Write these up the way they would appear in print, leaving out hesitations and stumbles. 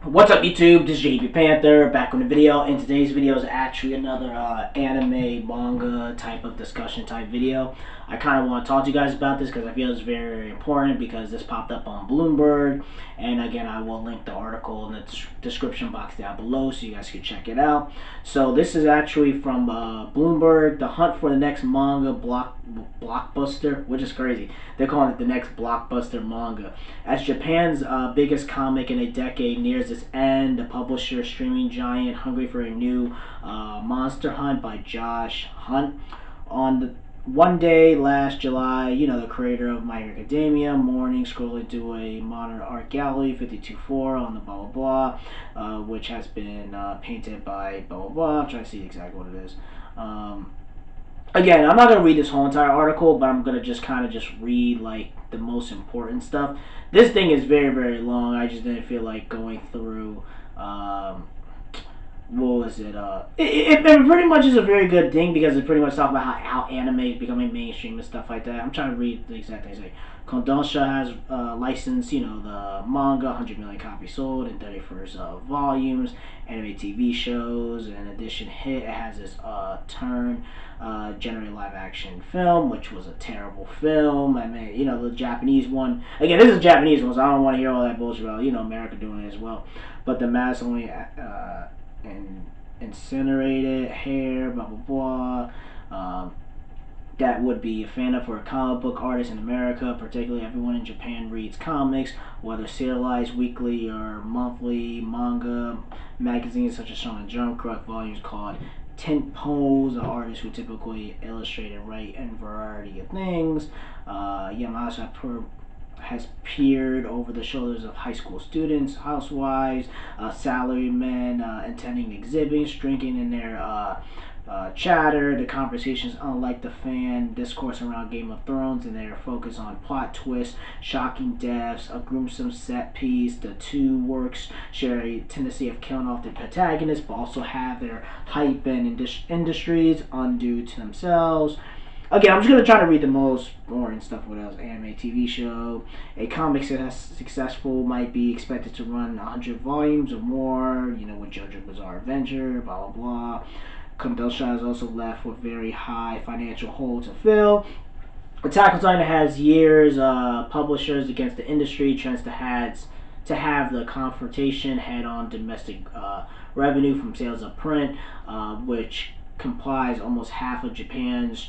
What's up YouTube, this is JP Panther, back with a video, and today's video is actually another anime, manga type of discussion type video. I kind of want to talk to you guys about this because I feel it's very, very important because this popped up on Bloomberg, and again I will link the article in the description box down below so you guys can check it out. So this is actually from Bloomberg, the hunt for the next manga blockbuster, which is crazy. They're calling it the next blockbuster manga. As Japan's biggest comic in a decade nears its end, the publisher streaming giant hungry for a new Monster Hunt by Josh Hunt. On the one day last July, the creator of My Hero Academia, morning scrolling through a modern art gallery, 52.4 on the blah blah blah, which has been painted by blah blah blah. I'm trying to see exactly what it is. Again, I'm not gonna read this whole entire article, but I'm gonna just kind of just read like the most important stuff. This thing is very very long. I just didn't feel like going through. What was it? It pretty much is a very good thing because it pretty much talks about how anime is becoming mainstream and stuff like that. I'm trying to read the exact things. Like Kodansha has licensed, the manga, 100 million copies sold in 31st volumes, anime TV shows. In addition, it has this Turn generate live action film, which was a terrible film. I mean, the Japanese one. Again, this is a Japanese one, so I don't want to hear all that bullshit about America doing it as well. But the mass only and incinerated hair, blah blah blah. That would be a fan of for a comic book artist in America, particularly everyone in Japan reads comics, whether serialized weekly or monthly manga magazines such as Shonen Jump, correct volumes called Tentpoles, are artists who typically illustrate and write a variety of things. Yamashita has peered over the shoulders of high school students, housewives, salarymen attending exhibits, drinking in their chatter. The conversations, unlike the fan discourse around Game of Thrones, and their focus on plot twists, shocking deaths, a gruesome set piece. The two works share a tendency of killing off the protagonist, but also have their hype and industries undue to themselves. Again, I'm just gonna try to read the most boring stuff. What else? Anime TV show. A comic successful might be expected to run 100 volumes or more. With JoJo Bizarre Adventure, blah blah blah. Kodansha is also left with very high financial hole to fill. Attack on Titan has years publishers against the industry, tries to have the confrontation head on domestic revenue from sales of print, which complies almost half of Japan's.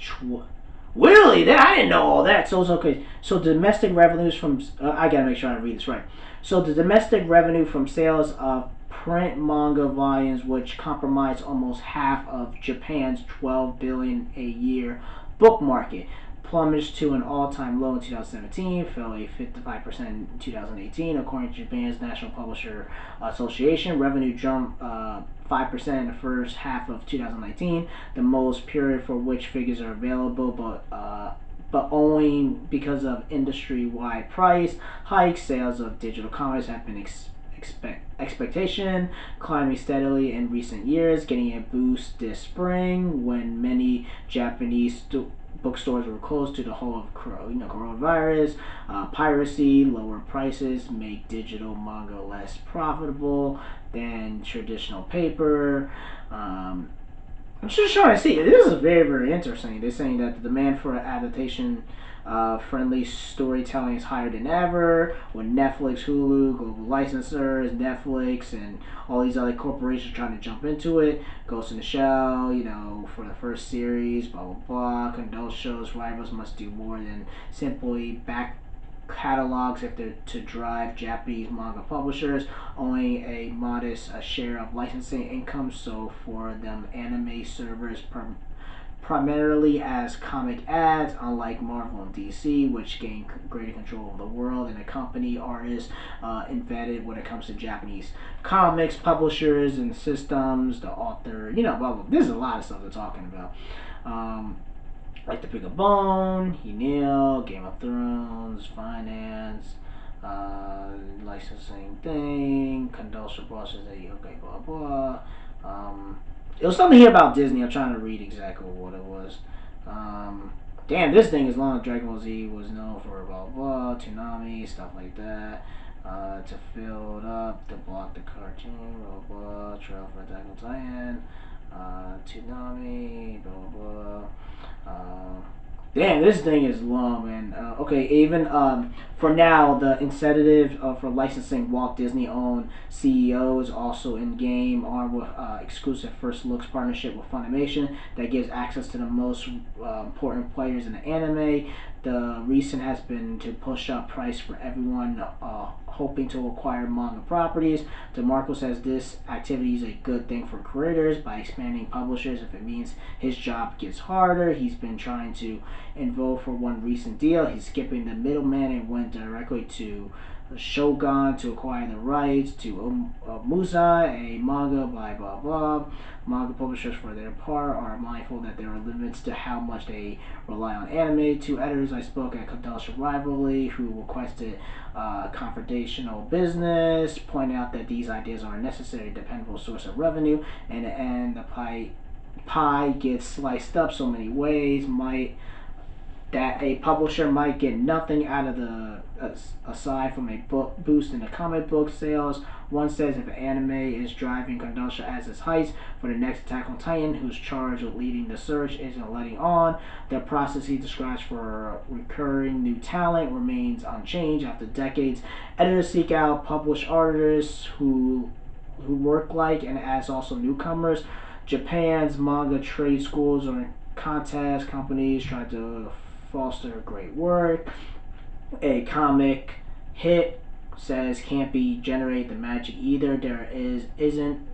Really? I didn't know all that. So it's okay. So domestic revenues from I gotta make sure I read this right. So the domestic revenue from sales of print manga volumes, which comprise almost half of Japan's 12 billion a year book market, plummeted to an all-time low in 2017, fell a 55% in 2018, according to Japan's National Publisher Association. Revenue jumped 5% in the first half of 2019, the most period for which figures are available, but owing because of industry-wide price hikes, sales of digital comics have been expectation climbing steadily in recent years, getting a boost this spring when many Japanese bookstores were closed to the whole of coronavirus. Piracy, lower prices make digital manga less profitable than traditional paper. I'm just trying to see. This is very, very interesting. They're saying that the demand for adaptation friendly storytelling is higher than ever. When Netflix, Hulu, global licensors, Netflix, and all these other corporations trying to jump into it. Ghost in the Shell, for the first series, blah blah blah. Condone shows rivals must do more than simply back catalogs if they're to drive Japanese manga publishers, owing a modest share of licensing income. So for them, anime servers primarily as comic ads, unlike Marvel and DC, which gain greater control of the world and accompany artists embedded when it comes to Japanese comics, publishers, and systems, the author, blah, blah. There's a lot of stuff they're talking about. Like to Pick a Bone, Hinil, Game of Thrones, Finance, licensing thing, Condolcia Bosses, okay, blah, blah. It was something here about Disney. I'm trying to read exactly what it was. Damn, this thing is long. Dragon Ball Z was known for blah blah, Toonami, stuff like that. To fill it up, to block the cartoon, blah blah, trail for Attack on Titan, Toonami, blah blah. Damn, this thing is long, man. Okay, even for now, the incentive for licensing Walt Disney-owned CEOs also in game, armed with exclusive first looks partnership with Funimation that gives access to the most important players in the anime. The reason has been to push up price for everyone hoping to acquire manga properties. DeMarco says this activity is a good thing for creators by expanding publishers. If it means his job gets harder, he's been trying to involve for one recent deal. He's skipping the middleman and went directly to Shogun to acquire the rights to Musa, a manga by blah blah. Manga publishers, for their part, are mindful that there are limits to how much they rely on anime. Two editors I spoke at Kodansha Rivalry who requested confrontational business point out that these ideas are a necessary, dependable source of revenue, and the pie gets sliced up so many ways. Might that a publisher might get nothing out of the aside from a book boost in the comic book sales. One says if anime is driving Kodansha as its heights for the next Attack on Titan, who's charged with leading the search, isn't letting on. The process he describes for recurring new talent remains unchanged after decades. Editors seek out published artists who work like and as also newcomers. Japan's manga trade schools or contest companies try to foster great work. A comic hit says can't be generate the magic either. There isn't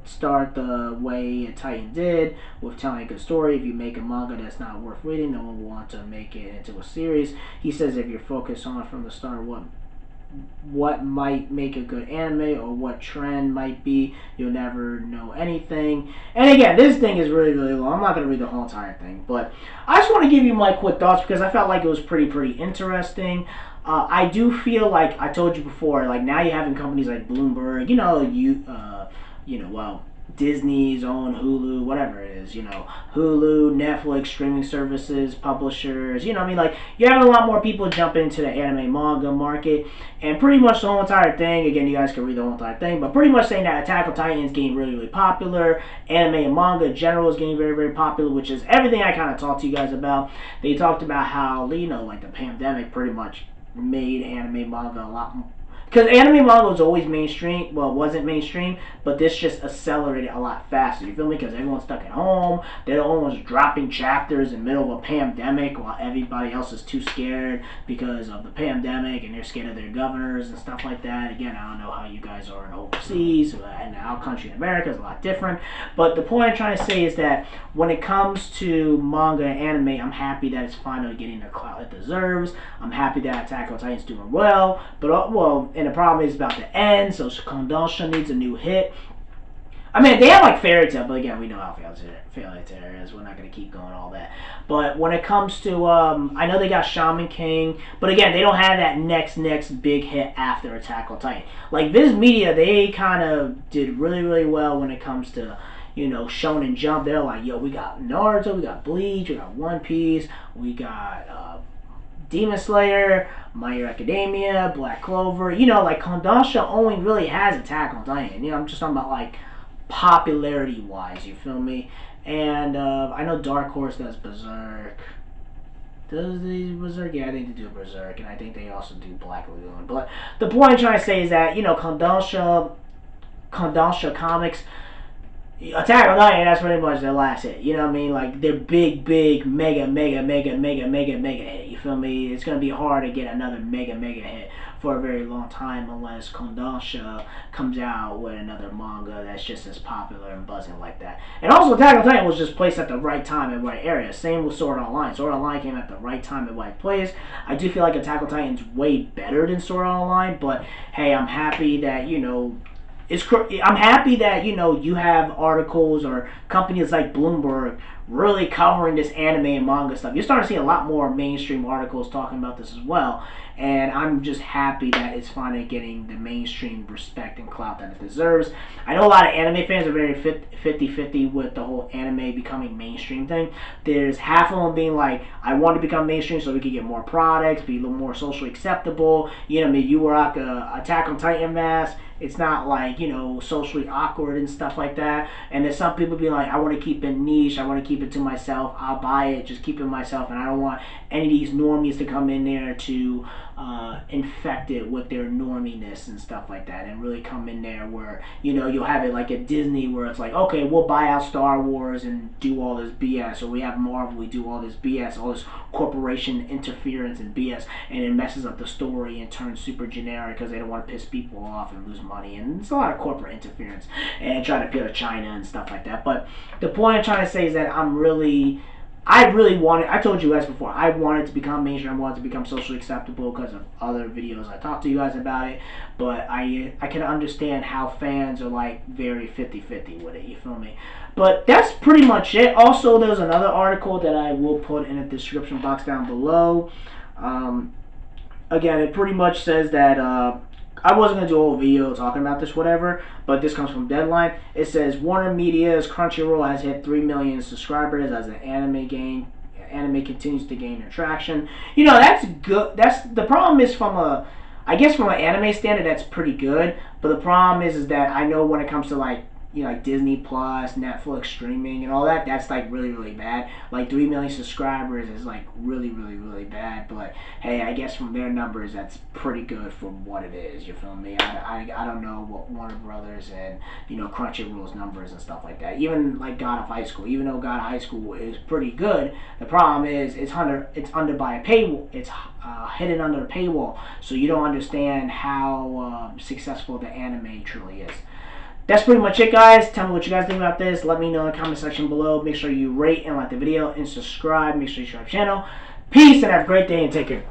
start the way a Titan did with telling a good story. If you make a manga that's not worth reading, no one will want to make it into a series. He says if you're focused on from the start what might make a good anime or what trend might be, you'll never know anything. And again, this thing is really, really long. I'm not going to read the whole entire thing, but I just want to give you my quick thoughts because I felt like it was pretty interesting. I do feel like I told you before, like now you're having companies like Bloomberg, Disney's own Hulu, whatever it is, Hulu, Netflix, streaming services, publishers, like you're having a lot more people jump into the anime manga market, and pretty much the whole entire thing, again, you guys can read the whole entire thing, but pretty much saying that Attack on Titan is getting really, really popular, anime and manga in general is getting very, very popular, which is everything I kind of talked to you guys about. They talked about how, like the pandemic pretty much made anime manga a lot more, because anime manga was always mainstream. Well, it wasn't mainstream, but this just accelerated a lot faster. You feel me? Because everyone's stuck at home. They're the only ones dropping chapters in the middle of a pandemic while everybody else is too scared because of the pandemic and they're scared of their governors and stuff like that. Again, I don't know how you guys are in overseas, and our country in America is a lot different. But the point I'm trying to say is that when it comes to manga and anime, I'm happy that it's finally getting the clout it deserves. I'm happy that Attack on Titan's doing well. But, and the problem is about to end, so Kodansha needs a new hit. I mean, they have like Fairy Tail, but again, we know how Fairy Tail is. We're not going to keep going all that. But when it comes to, I know they got Shaman King, but again, they don't have that next big hit after Attack on Titan. Like Viz Media, they kind of did really, really well when it comes to, Shonen Jump. They're like, yo, we got Naruto, we got Bleach, we got One Piece, we got Demon Slayer, My Hero Academia, Black Clover. Like Kodansha only really has Attack on Titan. I'm just talking about like popularity wise. You feel me? And I know Dark Horse does Berserk. Does the Berserk? Yeah, I think they do Berserk, and I think they also do Black Lagoon. But the point I'm trying to say is that Kodansha Comics. Attack on Titan, that's pretty much their last hit. You know what I mean? Like their big, mega hit. You feel me? It's gonna be hard to get another mega hit for a very long time unless Kodansha comes out with another manga that's just as popular and buzzing like that. And also, Attack on Titan was just placed at the right time and right area. Same with Sword Online. Sword Online came at the right time and right place. I do feel like Attack on Titan's way better than Sword Online, but hey, I'm happy that I'm happy that you have articles or companies like Bloomberg really covering this anime and manga stuff. You're starting to see a lot more mainstream articles talking about this as well. And I'm just happy that it's finally getting the mainstream respect and clout that it deserves. I know a lot of anime fans are very 50-50 with the whole anime becoming mainstream thing. There's half of them being like, I want to become mainstream so we can get more products, be a little more socially acceptable. You know, maybe you rock a Attack on Titan mask. It's not like, you know, socially awkward and stuff like that. And there's some people being like, I want to keep it niche. I want to keep it to myself. I'll buy it. Just keep it myself. And I don't want any of these normies to come in there to infect it with their norminess and stuff like that. And really come in there where, you know, you'll have it like at Disney where it's like, okay, we'll buy out Star Wars and do all this BS. Or we have Marvel, we do all this BS, all this corporation interference and BS. And it messes up the story and turns super generic because they don't want to piss people off and lose money. And it's a lot of corporate interference and trying to appeal to China and stuff like that. But the point I'm trying to say is that I really wanted, I told you guys before, I wanted to become mainstream, I wanted to become socially acceptable because of other videos I talked to you guys about it, but I can understand how fans are like very 50-50 with it, you feel me? But that's pretty much it. Also, there's another article that I will put in the description box down below. Again, it pretty much says that, I wasn't going to do a whole video talking about this, whatever, but this comes from Deadline. It says, Warner Media's Crunchyroll has hit 3 million subscribers as an anime continues to gain traction. You know, that's good. That's the problem is I guess from an anime standard, that's pretty good, but the problem is that I know when it comes to like, you know, like Disney Plus, Netflix streaming and all that, that's like really, really bad. Like 3 million subscribers is like really, really, really bad. But hey, I guess from their numbers, that's pretty good for what it is. You feel me? I don't know what Warner Brothers and, you know, Crunchyroll's numbers and stuff like that. Even like God of High School, even though God of High School is pretty good, the problem is it's under by a paywall. It's hidden under a paywall, so you don't understand how successful the anime truly is. That's pretty much it, guys. Tell me what you guys think about this. Let me know in the comment section below. Make sure you rate and like the video and subscribe. Make sure you subscribe to the channel. Peace and have a great day and take care.